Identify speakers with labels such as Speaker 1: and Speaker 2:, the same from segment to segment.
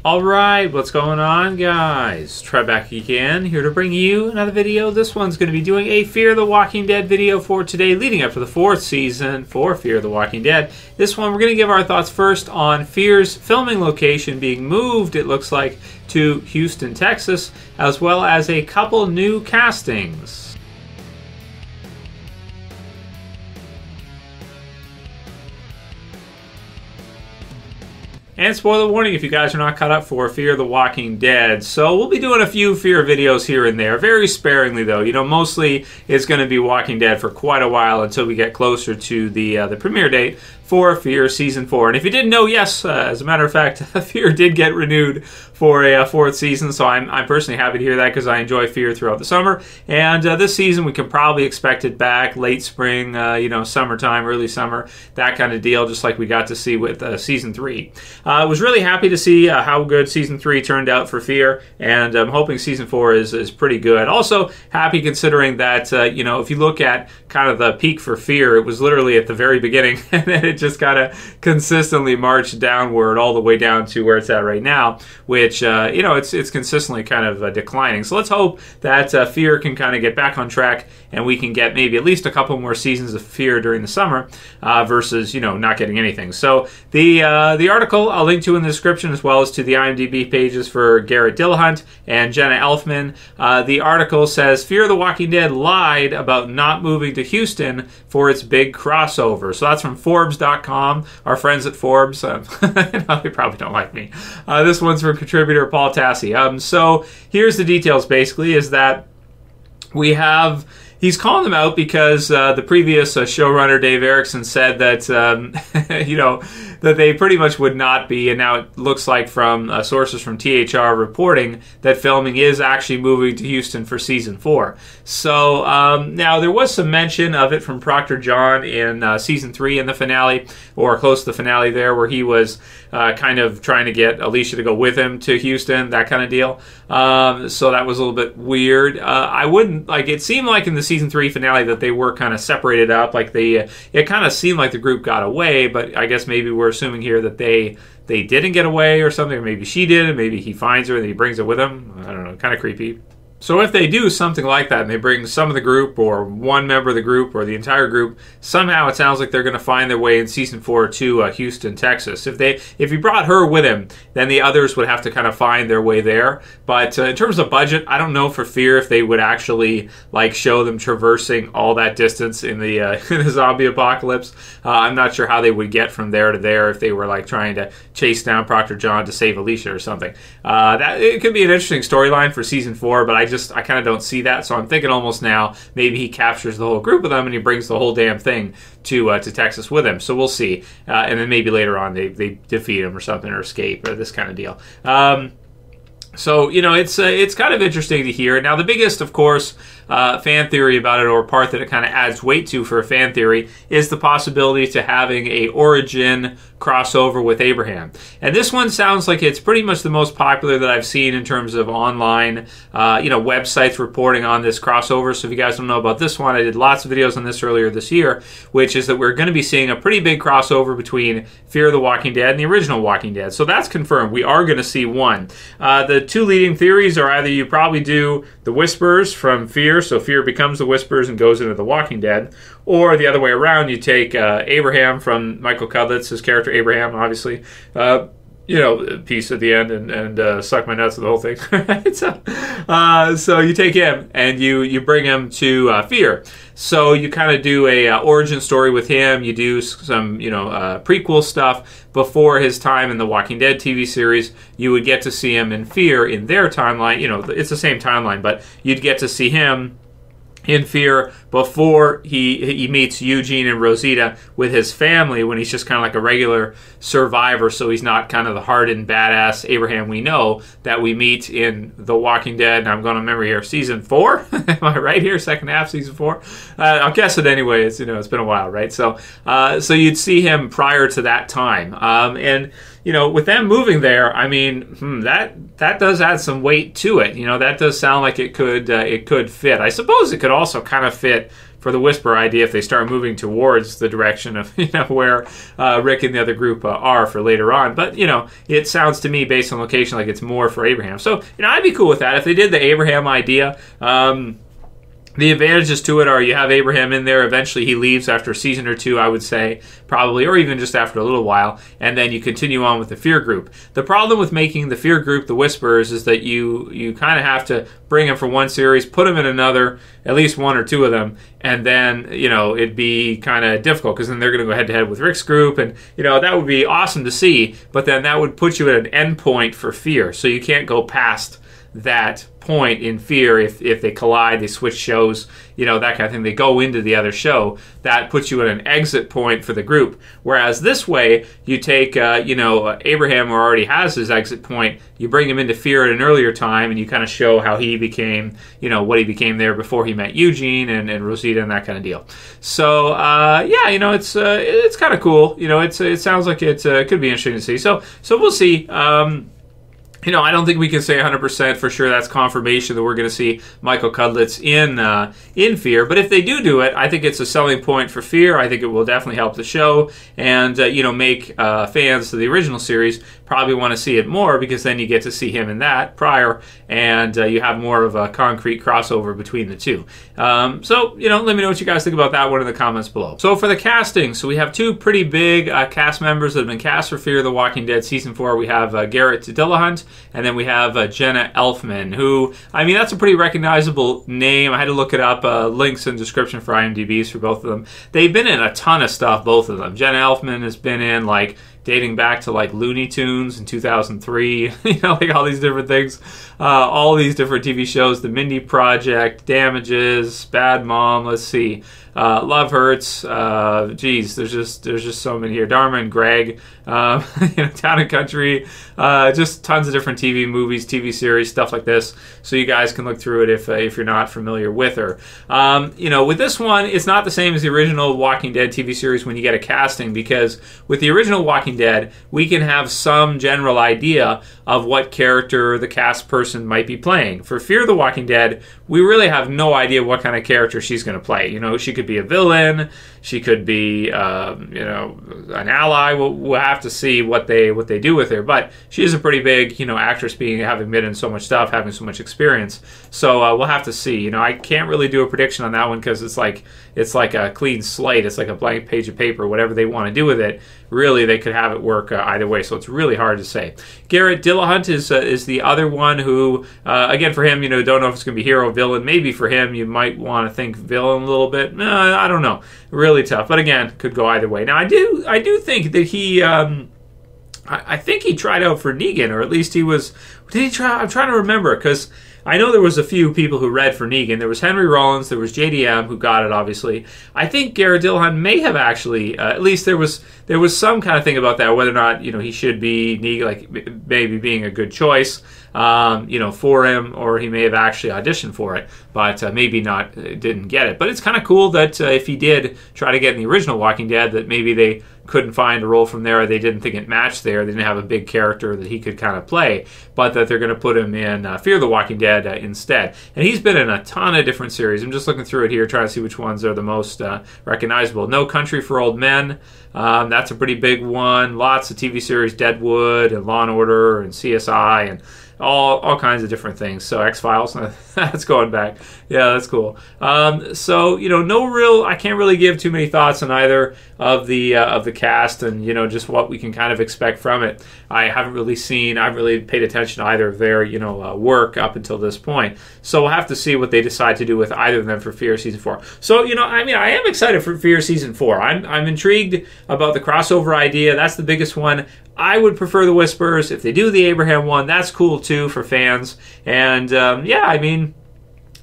Speaker 1: Alright, what's going on, guys? Trev back again, here to bring you another video. This one's going to be doing a Fear the Walking Dead video for today, leading up to the 4th season for Fear the Walking Dead. This one, we're going to give our thoughts first on Fear's filming location being moved, it looks like, to Houston, Texas, as well as a couple new castings. And spoiler warning if you guys are not caught up for Fear the Walking Dead. So we'll be doing a few Fear videos here and there, very sparingly though. You know, mostly it's going to be Walking Dead for quite a while until we get closer to the premiere date for Fear Season 4. And if you didn't know, yes, as a matter of fact, Fear did get renewed for a 4th season, so I'm personally happy to hear that because I enjoy Fear throughout the summer. And this season we can probably expect it back late spring, you know, summertime, early summer, that kind of deal, just like we got to see with Season 3. I was really happy to see how good Season 3 turned out for Fear, and I'm hoping Season 4 is pretty good. Also happy considering that, you know, if you look at kind of the peak for Fear, it was literally at the very beginning, and then it just kind of consistently marched downward all the way down to where it's at right now, which, you know, it's consistently kind of declining. So let's hope that Fear can kind of get back on track and we can get maybe at least a couple more seasons of Fear during the summer versus, you know, not getting anything. So the article I'll link to in the description, as well as to the IMDb pages for Garret Dillahunt and Jenna Elfman. The article says, Fear the Walking Dead lied about not moving to Houston for its big crossover. So that's from Forbes.com, our friends at Forbes. No, they probably don't like me. This one's from contributor Paul Tassi. So here's the details, basically, is that we have... He's calling them out because the previous showrunner, Dave Erickson, said that, you know, that they pretty much would not be, and now it looks like from sources from THR reporting that filming is actually moving to Houston for Season 4. So now there was some mention of it from Proctor John in Season 3 in the finale, or close to the finale there, where he was kind of trying to get Alicia to go with him to Houston, that kind of deal. So that was a little bit weird. I wouldn't, like, it seemed like in the Season 3 finale that they were kind of separated up, like they, it kind of seemed like the group got away, but I guess maybe we're assuming here that they didn't get away or something, or maybe she did, and maybe he finds her and he brings her with him. I don't know, kind of creepy. So if they do something like that and they bring some of the group or one member of the group or the entire group, somehow it sounds like they're going to find their way in Season 4 to Houston, Texas. If he brought her with him, then the others would have to kind of find their way there. But in terms of budget, I don't know for Fear if they would actually like show them traversing all that distance in the zombie apocalypse. I'm not sure how they would get from there to there if they were like trying to chase down Proctor John to save Alicia or something. That it could be an interesting storyline for Season 4, but I kind of don't see that, so I'm thinking almost now maybe he captures the whole group of them and he brings the whole damn thing to Texas with him. So we'll see, and then maybe later on they defeat him or something, or escape, or this kind of deal. So, you know, it's kind of interesting to hear. Now, the biggest, of course, fan theory about it, or part that it kind of adds weight to for a fan theory, is the possibility to having a origin crossover with Abraham. And this one sounds like it's pretty much the most popular that I've seen in terms of online, you know, websites reporting on this crossover. So if you guys don't know about this one, I did lots of videos on this earlier this year, which is that we're going to be seeing a pretty big crossover between Fear the Walking Dead and the original Walking Dead. So that's confirmed. We are going to see one. The two leading theories are either you probably do the Whispers from Fear, so Fear becomes the Whispers and goes into the Walking Dead, or the other way around, you take Abraham from Michael Cudlitz, his character Abraham, obviously, you know, peace at the end and suck my nuts and the whole thing. So you take him and you bring him to Fear. So you kind of do a origin story with him. You do some, you know, prequel stuff before his time in the Walking Dead TV series. You would get to see him in Fear in their timeline. You know, it's the same timeline, but you'd get to see him in Fear before he meets Eugene and Rosita with his family, when he's just kind of like a regular survivor, so he's not kind of the hardened badass Abraham we know that we meet in The Walking Dead. And I'm going to remember here, Season 4? Am I right here? Second half, Season 4? I'll guess it anyway. It's, you know, it's been a while, right? So you'd see him prior to that time. And you know, with them moving there, I mean, that does add some weight to it. You know, that does sound like it could fit. I suppose it could also kind of fit for the Whisper idea if they start moving towards the direction of where Rick and the other group are for later on. But it sounds to me based on location like it's more for Abraham. So I'd be cool with that if they did the Abraham idea. The advantages to it are you have Abraham in there. Eventually he leaves after a season or two, I would say, probably, or even just after a little while, and then you continue on with the Fear group. The problem with making the Fear group the Whisperers is that you kind of have to bring them from one series, put them in another, at least one or two of them, and then, it'd be kind of difficult because then they're going to go head-to-head with Rick's group, and, that would be awesome to see, but then that would put you at an end point for Fear, so you can't go past that point in Fear if they collide, they switch shows, that kind of thing. They go into the other show. That puts you at an exit point for the group. Whereas this way, you take, Abraham, who already has his exit point, you bring him into Fear at an earlier time, and you kind of show how he became, what he became there before he met Eugene and Rosita and that kind of deal. So, it's kind of cool. It sounds like it could be interesting to see. So we'll see. I don't think we can say 100% for sure that's confirmation that we're going to see Michael Cudlitz in Fear. But if they do it, I think it's a selling point for Fear. I think it will definitely help the show and, make fans of the original series probably want to see it more because then you get to see him in that prior and you have more of a concrete crossover between the two. Let me know what you guys think about that one in the comments below. So for the casting, we have two pretty big cast members that have been cast for Fear the Walking Dead Season 4. We have Garret Dillahunt, and then we have Jenna Elfman, who, that's a pretty recognizable name. I had to look it up. Links in the description for IMDb's for both of them. They've been in a ton of stuff, both of them. Jenna Elfman has been in, dating back to, Looney Tunes in 2003. All these different things. All these different TV shows. The Mindy Project, Damages, Bad Mom, let's see. Love Hurts. There's just so many here. Dharma and Greg. Town and Country. Just tons of different TV movies, TV series, stuff like this. So you guys can look through it if you're not familiar with her. With this one, it's not the same as the original Walking Dead TV series when you get a casting, because with the original Walking Dead, we can have some general idea of what character the cast person might be playing. For Fear the Walking Dead, we really have no idea what kind of character she's going to play. She could be a villain, she could be an ally. We'll have to see what they do with her, but she is a pretty big actress, having been in so much stuff, having so much experience. So we'll have to see. I can't really do a prediction on that one because it's like a clean slate. It's like a blank page of paper. Whatever they want to do with it, really they could have it work either way. So it's really hard to say. Garret Dillahunt is the other one who, again, for him, don't know if it's going to be hero, villain. Maybe for him, you might want to think villain a little bit. I don't know. Really tough. But again, could go either way. Now, I do think that he, I think he tried out for Negan, or at least he was. Did he try? I'm trying to remember because I know there was a few people who read for Negan. There was Henry Rollins, there was JDM who got it, obviously. I think Garret Dillahunt may have actually, at least there was some kind of thing about that, whether or not he should be Negan, maybe being a good choice, for him, or he may have actually auditioned for it, but maybe not, didn't get it. But it's kind of cool that if he did try to get in the original Walking Dead, that maybe they couldn't find a role from there, or they didn't think it matched there, they didn't have a big character that he could kind of play, but that they're going to put him in Fear the Walking Dead instead. And he's been in a ton of different series. I'm just looking through it here, trying to see which ones are the most recognizable. No Country for Old Men, that's a pretty big one. Lots of TV series, Deadwood and Law & Order and CSI and all kinds of different things. So X-Files, that's going back. Yeah, that's cool. No real, I can't really give too many thoughts on either of the cast and, just what we can kind of expect from it. I haven't really paid attention to either of their, work up until this point. So we'll have to see what they decide to do with either of them for Fear Season 4. So, I am excited for Fear Season 4. I'm intrigued about the crossover idea. That's the biggest one. I would prefer the Whispers. If they do the Abraham one, that's cool too for fans. And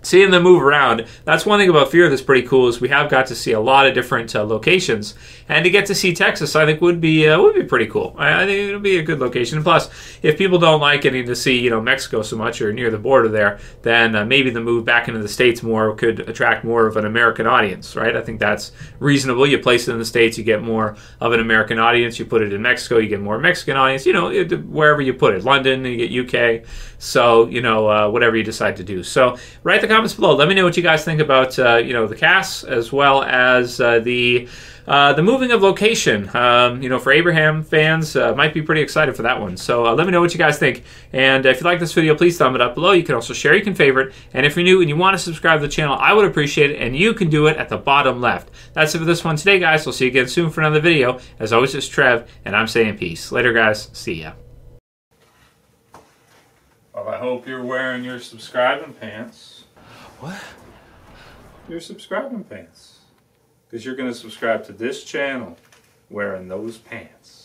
Speaker 1: seeing them move around, that's one thing about Fear that's pretty cool, is we have got to see a lot of different locations, and to get to see Texas, I think would be pretty cool. I think it'll be a good location. And plus, if people don't like getting to see Mexico so much or near the border there, then maybe the move back into the States more could attract more of an American audience, right? I think that's reasonable. You place it in the States, you get more of an American audience. You put it in Mexico, you get more Mexican audience. Wherever you put it, London, you get UK. So whatever you decide to do. So write the comments below. Let me know what you guys think about you know, the cast as well as the moving of location. You know, for Abraham fans, might be pretty excited for that one. So let me know what you guys think. And if you like this video, please thumb it up below. You can also share, you can favorite. And if you're new and you want to subscribe to the channel, I would appreciate it. And you can do it at the bottom left. That's it for this one today, guys. We'll see you again soon for another video. As always, it's Trev, and I'm saying peace. Later, guys. See ya. Well, I hope you're wearing your subscribing pants.
Speaker 2: What?
Speaker 1: Your subscribing pants. Because you're going to subscribe to this channel wearing those pants.